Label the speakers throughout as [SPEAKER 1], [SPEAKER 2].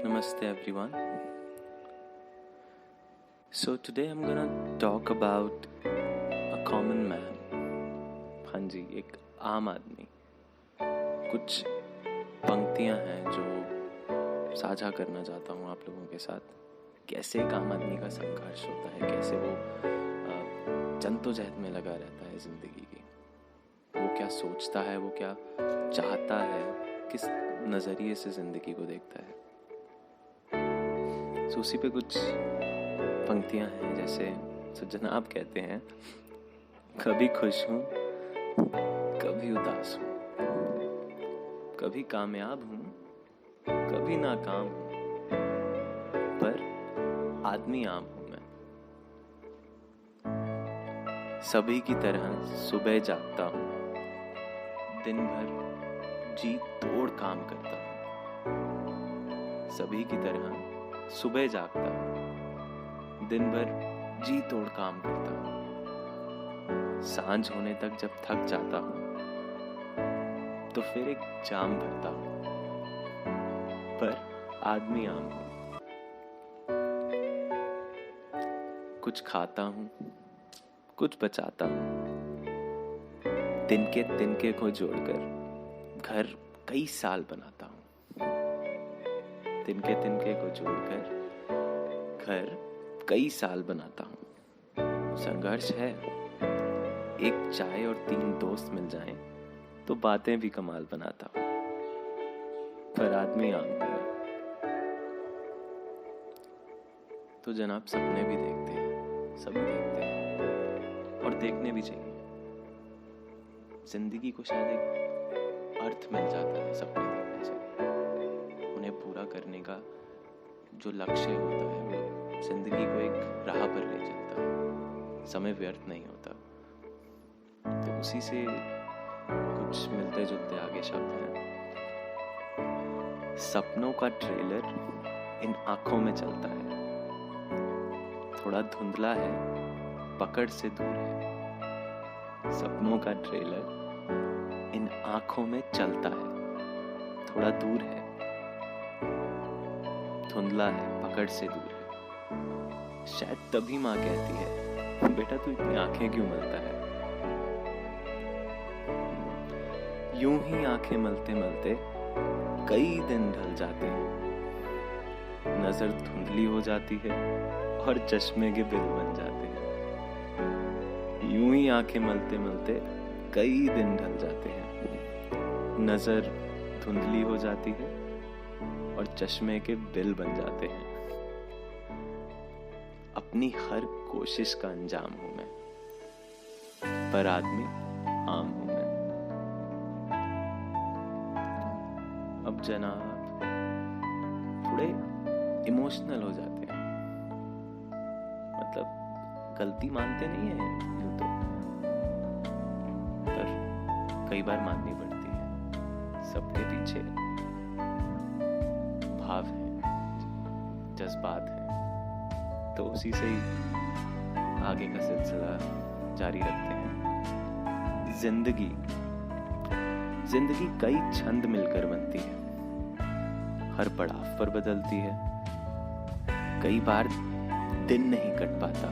[SPEAKER 1] Namaste everyone. So today I'm gonna talk about a common man. हाँ जी, एक आम आदमी. कुछ पंक्तियां हैं जो साझा करना चाहता हूँ आप लोगों के साथ. कैसे एक आम आदमी का संघर्ष होता है, कैसे वो जद्दोजहद में लगा रहता है जिंदगी की. वो क्या सोचता है, वो क्या चाहता है, किस नज़रिए से ज़िंदगी को देखता है. तो उसी पे कुछ पंक्तियां हैं. जैसे तो जनाब कहते हैं, कभी खुश हूँ कभी उदास हूँ, कभी कामयाब हूँ कभी नाकाम हूँ, पर आदमी आम हूँ मैं. सभी की तरह सुबह जागता हूँ, दिन भर जी तोड़ काम करता हूँ. सभी की तरह सुबह जागता हूँ, दिन भर जी तोड़ काम करता हूँ. सांझ होने तक जब थक जाता हूँ तो फिर एक जाम भरता हूँ, पर आदमी आम हूँ. कुछ खाता हूँ कुछ बचाता हूँ, तिनके को जोड़कर घर कई साल बनाता हूँ. तिनके को जोड़कर घर कई साल बनाता हूँ. संघर्ष है, एक चाय और 3 दोस्त मिल जाएं तो बातें भी कमाल बनाता हूँ, पर आदमी आम हूँ मैं. तो जनाब सपने भी देखते हैं, सभी देखते हैं और देखने भी चाहिए. जिंदगी को शायद एक अर्थ मिल जाता है सपने देखने से. उन्हें पूरा करने का जो लक्ष्य होता है वो जिंदगी को एक राह पर ले चलता है. समय व्यर्थ नहीं होता. तो उसी से कुछ मिलते जुलते आगे शब्द हैं. सपनों का ट्रेलर इन आंखों में चलता है, थोड़ा धुंधला है पकड़ से दूर है. सपनों का ट्रेलर इन आंखों में चलता है, थोड़ा दूर है, धुंधला है पकड़ से दूर है. शायद तभी माँ कहती है, बेटा तू इतनी आंखें क्यों मलता है. यूं ही आंखें मलते मलते कई दिन ढल जाते हैं. नजर धुंधली हो जाती है और चश्मे के बिल बन जाते हैं. यूं ही आंखें मलते मलते कई दिन ढल जाते हैं. नजर धुंधली हो जाती है और चश्मे के बिल बन जाते हैं. अपनी हर कोशिश का अंजाम हूं मैं, पर आदमी आम हूं मैं. अब जनाब थोड़े इमोशनल हो जाते हैं. मतलब गलती मानते नहीं है यूं तो, पर कई बार माननी पड़ती है. सबके पीछे भाव है, जज्बात है. तो उसी से ही आगे का सिलसिला जारी रखते हैं. जिंदगी कई छंद मिलकर बनती है, हर पड़ाव पर बदलती है. कई बार दिन नहीं कट पाता,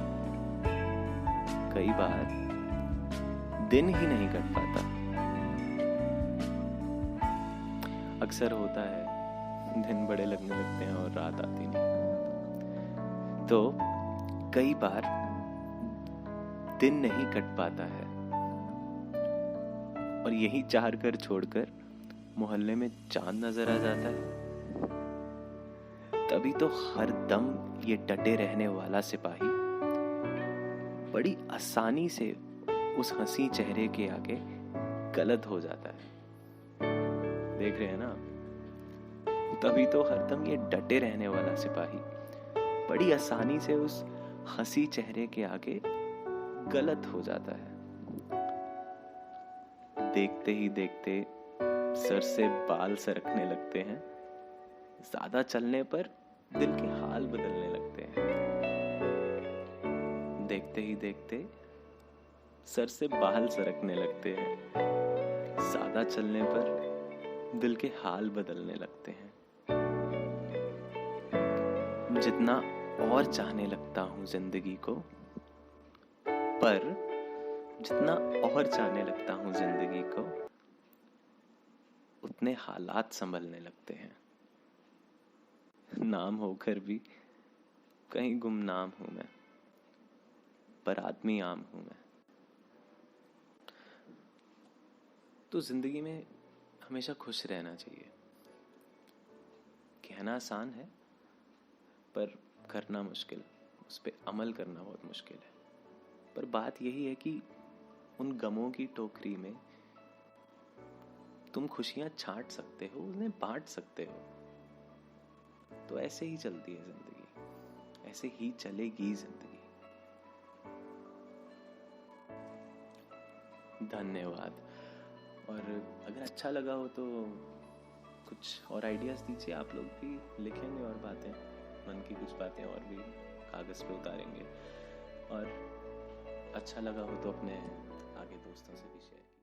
[SPEAKER 1] कई बार दिन ही नहीं कट पाता. अक्सर होता है दिन बड़े लगने लगते हैं और रात आती नहीं. तो कई बार दिन नहीं कट पाता है और यही चाह कर छोड़कर मोहल्ले में चांद नजर आ जाता है. तभी तो हर दम ये डटे रहने वाला सिपाही बड़ी आसानी से उस हंसी चेहरे के आगे गलत हो जाता है. देख रहे हैं ना. तभी तो हरदम ये डटे रहने वाला सिपाही बड़ी आसानी से उस हंसी चेहरे के आगे गलत हो जाता है. देखते ही देखते सर से बाल सरकने लगते हैं. ज्यादा चलने पर दिल के हाल बदलने लगते हैं. देखते ही देखते सर से बाल सरकने लगते हैं. ज्यादा चलने पर दिल के हाल बदलने लगते हैं. जितना और चाहने लगता हूँ जिंदगी को, पर जितना और चाहने लगता हूँ जिंदगी को, उतने हालात संभलने लगते हैं। नाम होकर भी कहीं गुमनाम हूं मैं, पर आदमी आम हूं मैं। तो जिंदगी में हमेशा खुश रहना चाहिए। कहना आसान है, पर करना मुश्किल, उस पर अमल करना बहुत मुश्किल है। पर बात यही है कि उन गमों की टोकरी में तुम खुशियां छांट सकते हो, उन्हें बांट सकते हो। तो ऐसे ही चलती है जिंदगी, ऐसे ही चलेगी जिंदगी। धन्यवाद। और अगर अच्छा लगा हो तो कुछ और आइडियाज दीजिए। आप लोग भी लिखेंगे और बातें, मन की कुछ बातें और भी कागज पे उतारेंगे। और अच्छा लगा हो तो अपने आगे दोस्तों से भी शेयर